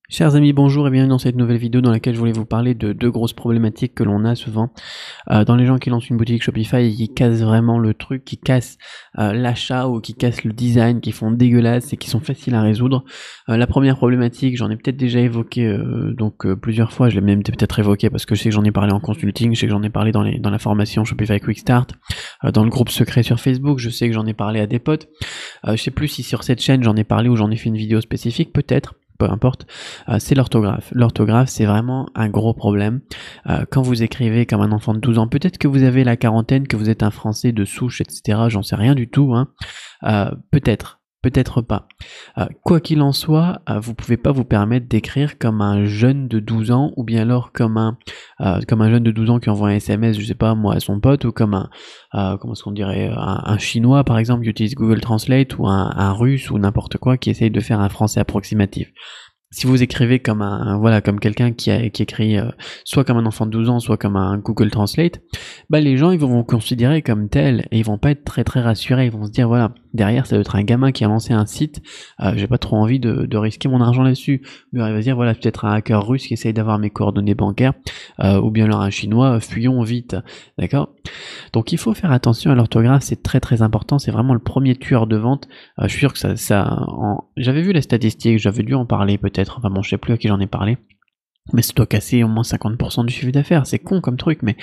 Chers amis, bonjour et bienvenue dans cette nouvelle vidéo dans laquelle je voulais vous parler de deux grosses problématiques que l'on a souvent dans les gens qui lancent une boutique Shopify et qui cassent vraiment le truc, qui cassent l'achat ou qui cassent le design, qui font dégueulasse et qui sont faciles à résoudre. La première problématique, j'en ai peut-être déjà évoqué plusieurs fois, je l'ai même peut-être évoqué parce que je sais que j'en ai parlé en consulting, je sais que j'en ai parlé dans la formation Shopify Quick Start, dans le groupe secret sur Facebook, je sais que j'en ai parlé à des potes. Je sais plus si sur cette chaîne j'en ai parlé ou j'en ai fait une vidéo spécifique, peut-être. Peu importe, c'est l'orthographe. L'orthographe, c'est vraiment un gros problème. Quand vous écrivez comme un enfant de 12 ans, peut-être que vous avez la quarantaine, que vous êtes un Français de souche, etc. J'en sais rien du tout. Peut-être pas. Quoi qu'il en soit, vous pouvez pas vous permettre d'écrire comme un jeune de 12 ans, ou bien alors comme un jeune de 12 ans qui envoie un SMS, je sais pas moi, à son pote, ou comme comment est-ce qu'on dirait, un chinois par exemple qui utilise Google Translate, ou un russe, ou n'importe quoi qui essaye de faire un français approximatif. Si vous écrivez comme comme quelqu'un qui écrit soit comme un enfant de 12 ans, soit comme un Google Translate, les gens ils vont vous considérer comme tel et ils vont pas être très très rassurés. Ils vont se dire voilà, derrière ça doit être un gamin qui a lancé un site, j'ai pas trop envie de risquer mon argent là-dessus. Mais il va se dire voilà, peut-être un hacker russe qui essaye d'avoir mes coordonnées bancaires, ou bien alors un chinois, fuyons vite, d'accord. Donc il faut faire attention à l'orthographe, c'est très très important, c'est vraiment le premier tueur de vente. Je suis sûr que j'avais vu les statistiques, j'avais dû en parler peut-être, enfin bon, je sais plus à qui j'en ai parlé. Mais ça doit casser au moins 50% du chiffre d'affaires, c'est con comme truc, mais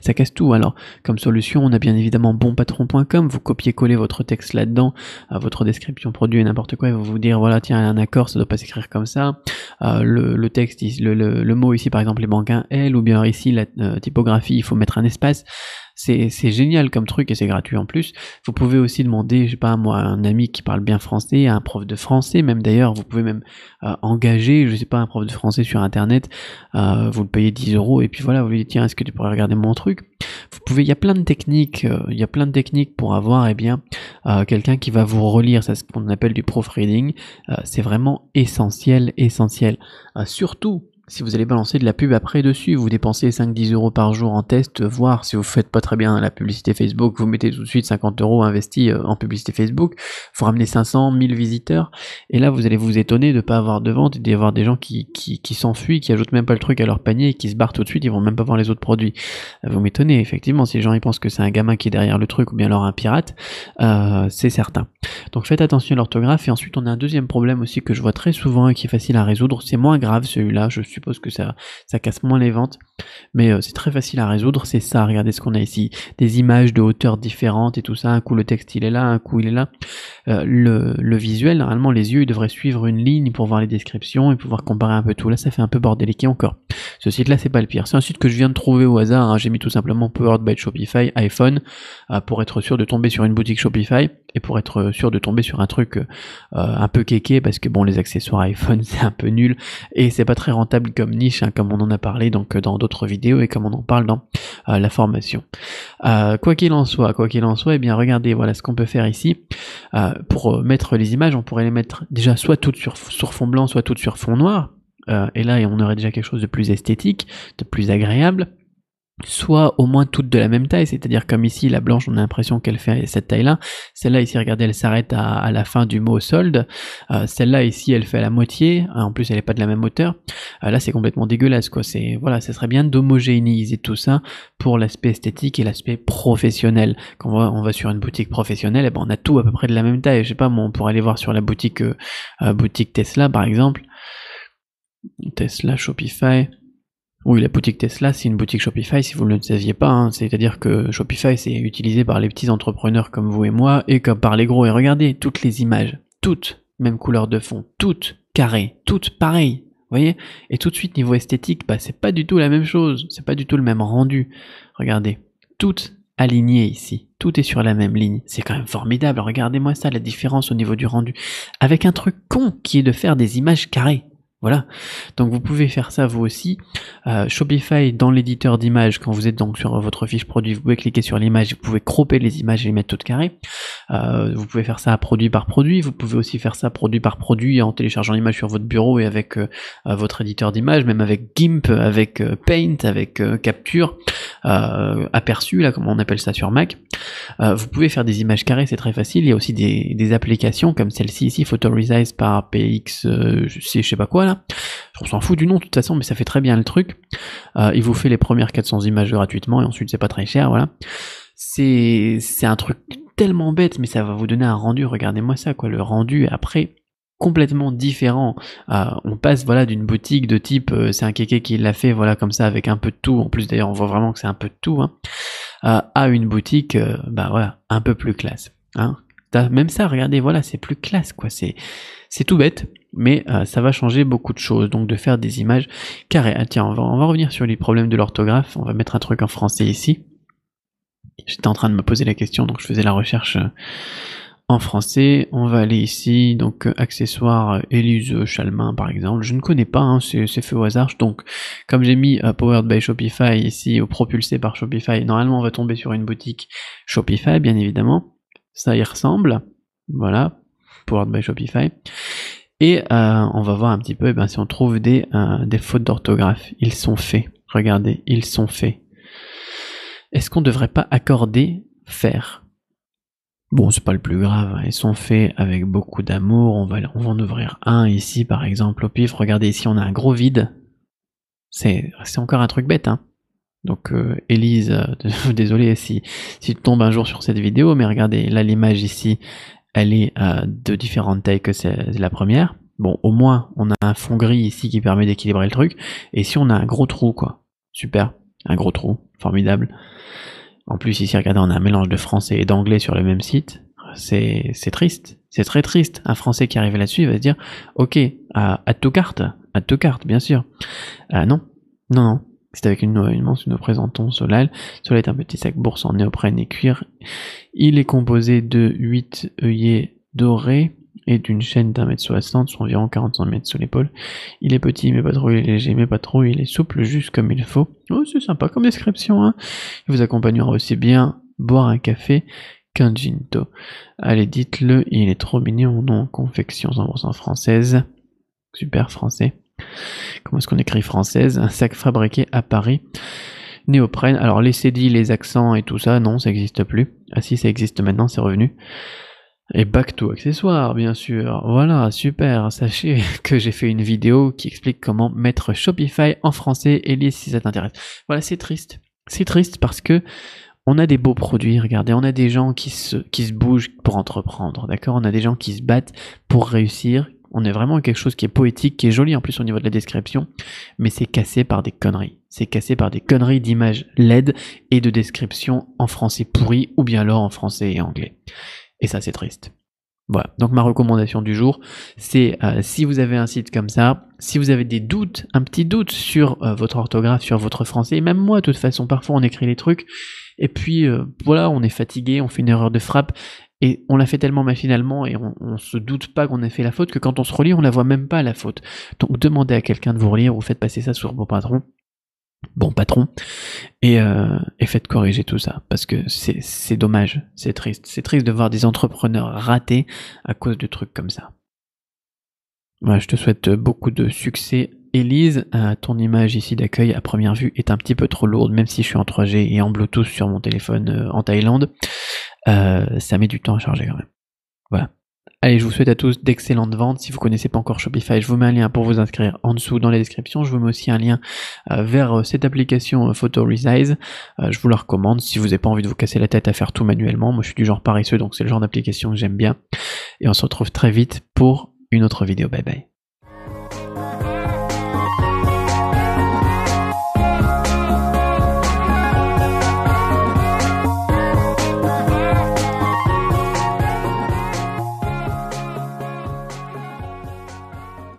ça casse tout. Alors, comme solution, on a bien évidemment bonpatron.com, vous copiez-collez votre texte là-dedans, votre description produit et n'importe quoi, et vous vous dire, voilà, tiens, un accord, ça doit pas s'écrire comme ça, le texte, le mot ici, par exemple, les manque un L, ou bien ici, la typographie, il faut mettre un espace. C'est génial comme truc et c'est gratuit en plus. Vous pouvez aussi demander, je sais pas moi, à un ami qui parle bien français, à un prof de français, même d'ailleurs, vous pouvez même engager, je sais pas, un prof de français sur internet, vous le payez 10 € et puis voilà, vous lui dites tiens, est-ce que tu pourrais regarder mon truc? Vous pouvez, il y a plein de techniques, pour avoir quelqu'un qui va vous relire, ça c'est ce qu'on appelle du proofreading. C'est vraiment essentiel. Surtout si vous allez balancer de la pub après dessus, vous dépensez 5-10 € par jour en test, voir si vous faites pas très bien la publicité Facebook, vous mettez tout de suite 50 € investis en publicité Facebook, vous ramenez 500, 1000 visiteurs, et là vous allez vous étonner de pas avoir de vente et d'y avoir des gens qui s'enfuient, qui ajoutent même pas le truc à leur panier et qui se barrent tout de suite, ils vont même pas voir les autres produits. Vous m'étonnez, effectivement, si les gens ils pensent que c'est un gamin qui est derrière le truc ou bien alors un pirate, c'est certain. Donc faites attention à l'orthographe, et ensuite on a un deuxième problème aussi que je vois très souvent et qui est facile à résoudre, c'est moins grave celui-là, je suppose que ça casse moins les ventes, mais c'est très facile à résoudre, c'est ça, regardez ce qu'on a ici, des images de hauteurs différentes et tout ça, un coup le texte il est là, un coup il est là, le visuel, normalement les yeux ils devraient suivre une ligne pour voir les descriptions et pouvoir comparer un peu tout, là ça fait un peu bordélique, et encore, ce site là c'est pas le pire, c'est un site que je viens de trouver au hasard, hein. J'ai mis tout simplement Powered by Shopify iPhone, pour être sûr de tomber sur une boutique Shopify, et pour être sûr de tomber sur un truc un peu kéké, parce que bon, les accessoires iPhone c'est un peu nul et c'est pas très rentable comme niche, hein, comme on en a parlé donc dans d'autres vidéos et comme on en parle dans la formation. Quoi qu'il en soit, eh bien regardez, voilà ce qu'on peut faire ici. Pour mettre les images, on pourrait les mettre déjà soit toutes sur fond blanc, soit toutes sur fond noir, et là on aurait déjà quelque chose de plus esthétique, de plus agréable. Soit au moins toutes de la même taille, c'est-à-dire comme ici la blanche on a l'impression qu'elle fait cette taille-là, celle-là ici regardez elle s'arrête à la fin du mot solde, celle-là ici elle fait à la moitié, en plus elle est pas de la même hauteur, là c'est complètement dégueulasse quoi, voilà, ça serait bien d'homogénéiser tout ça pour l'aspect esthétique et l'aspect professionnel. Quand on va sur une boutique professionnelle, et ben on a tout à peu près de la même taille, je sais pas moi, on pourrait aller voir sur la boutique Tesla par exemple, Tesla Shopify. Oui, la boutique Tesla, c'est une boutique Shopify, si vous ne le saviez pas, hein. C'est-à-dire que Shopify, c'est utilisé par les petits entrepreneurs comme vous et moi, et comme par les gros. Et regardez, toutes les images, toutes, même couleur de fond, toutes carrées, toutes pareilles, vous voyez. Et tout de suite, niveau esthétique, c'est pas du tout la même chose, c'est pas du tout le même rendu. Regardez, toutes alignées ici, tout est sur la même ligne, c'est quand même formidable, regardez-moi ça, la différence au niveau du rendu. Avec un truc con qui est de faire des images carrées. Voilà, donc vous pouvez faire ça vous aussi. Shopify, dans l'éditeur d'images, quand vous êtes donc sur votre fiche produit, vous pouvez cliquer sur l'image, vous pouvez cropper les images et les mettre toutes carrées. Vous pouvez faire ça produit par produit, vous pouvez aussi faire ça produit par produit en téléchargeant l'image sur votre bureau et avec votre éditeur d'images, même avec GIMP, avec Paint, avec Capture, Aperçu, là comme on appelle ça sur Mac. Vous pouvez faire des images carrées, c'est très facile. Il y a aussi des applications comme celle-ci ici, Photoresize par PX, je sais pas quoi là. On s'en fout du nom de toute façon, mais ça fait très bien le truc. Il vous fait les premières 400 images gratuitement et ensuite c'est pas très cher, voilà. C'est un truc tellement bête, mais ça va vous donner un rendu, regardez-moi ça, quoi, le rendu après complètement différent. On passe voilà d'une boutique de type c'est un kéké qui l'a fait voilà comme ça avec un peu de tout, en plus d'ailleurs on voit vraiment que c'est un peu de tout, hein, à une boutique bah voilà un peu plus classe, hein. Même ça, regardez, voilà, c'est plus classe, quoi. C'est tout bête, mais ça va changer beaucoup de choses. Donc de faire des images carrées. Ah, tiens, on va revenir sur les problèmes de l'orthographe. On va mettre un truc en français ici. J'étais en train de me poser la question, donc je faisais la recherche en français. On va aller ici, donc accessoires Élise Chalmin par exemple. Je ne connais pas, hein, c'est fait au hasard. Donc comme j'ai mis Powered by Shopify ici, ou propulsé par Shopify, normalement on va tomber sur une boutique Shopify, bien évidemment. Ça y ressemble, voilà, Powered by Shopify. Et on va voir un petit peu si on trouve des fautes d'orthographe. Ils sont faits, regardez, ils sont faits. Est-ce qu'on ne devrait pas accorder faire? Bon, c'est pas le plus grave, ils sont faits avec beaucoup d'amour. On va en ouvrir un ici par exemple au pif. Regardez ici, on a un gros vide. C'est encore un truc bête, hein. Donc Élise, désolé si tu tombes un jour sur cette vidéo, mais regardez, là l'image ici, elle est de différentes tailles que c'est la première. Bon, au moins on a un fond gris ici qui permet d'équilibrer le truc, et si on a un gros trou, quoi, super, un gros trou, formidable. En plus ici, regardez, on a un mélange de français et d'anglais sur le même site, c'est triste, c'est très triste. Un français qui arrive là-dessus, il va se dire, ok, à tout carte, bien sûr. Non. C'est avec une mention, nous présentons Solal. Solal est un petit sac bourse en néoprène et cuir. Il est composé de 8 œillets dorés et d'une chaîne d'1,60 m, soit environ 40 cm sur l'épaule. Il est petit mais pas trop, il est léger mais pas trop, il est souple juste comme il faut. Oh, c'est sympa comme description, hein. Il vous accompagnera aussi bien boire un café qu'un ginto. Allez, dites-le, il est trop mignon, non, confection 100% française. Super français. Comment est-ce qu'on écrit française? Un sac fabriqué à Paris. Néoprène. Alors les CD, les accents et tout ça, non, ça n'existe plus. Ah si, ça existe maintenant, c'est revenu. Et back to accessoires, bien sûr. Voilà, super. Sachez que j'ai fait une vidéo qui explique comment mettre Shopify en français. Élise, si ça t'intéresse. Voilà, c'est triste. C'est triste parce que on a des beaux produits, regardez, on a des gens qui se bougent pour entreprendre, d'accord? On a des gens qui se battent pour réussir. On est vraiment quelque chose qui est poétique, qui est joli en plus au niveau de la description, mais c'est cassé par des conneries. C'est cassé par des conneries d'images LED et de description en français pourri ou bien alors en français et anglais. Et ça, c'est triste. Voilà, donc ma recommandation du jour, c'est si vous avez un site comme ça, si vous avez des doutes, un petit doute sur votre orthographe, sur votre français, et même moi de toute façon, parfois on écrit les trucs, et puis voilà, on est fatigué, on fait une erreur de frappe, et on l'a fait tellement machinalement, et on se doute pas qu'on a fait la faute, que quand on se relit, on la voit même pas la faute. Donc demandez à quelqu'un de vous relire, ou faites passer ça sur vos patrons, et faites corriger tout ça, parce que c'est dommage, c'est triste de voir des entrepreneurs ratés à cause de trucs comme ça. Voilà, je te souhaite beaucoup de succès, Élise. Ton image ici d'accueil à première vue est un petit peu trop lourde, même si je suis en 3G et en Bluetooth sur mon téléphone en Thaïlande, ça met du temps à charger quand même. Voilà. Allez, je vous souhaite à tous d'excellentes ventes. Si vous connaissez pas encore Shopify, je vous mets un lien pour vous inscrire en dessous dans la description. Je vous mets aussi un lien vers cette application Photo Resize. Je vous la recommande si vous n'avez pas envie de vous casser la tête à faire tout manuellement. Moi, je suis du genre paresseux, donc c'est le genre d'application que j'aime bien. Et on se retrouve très vite pour une autre vidéo. Bye bye.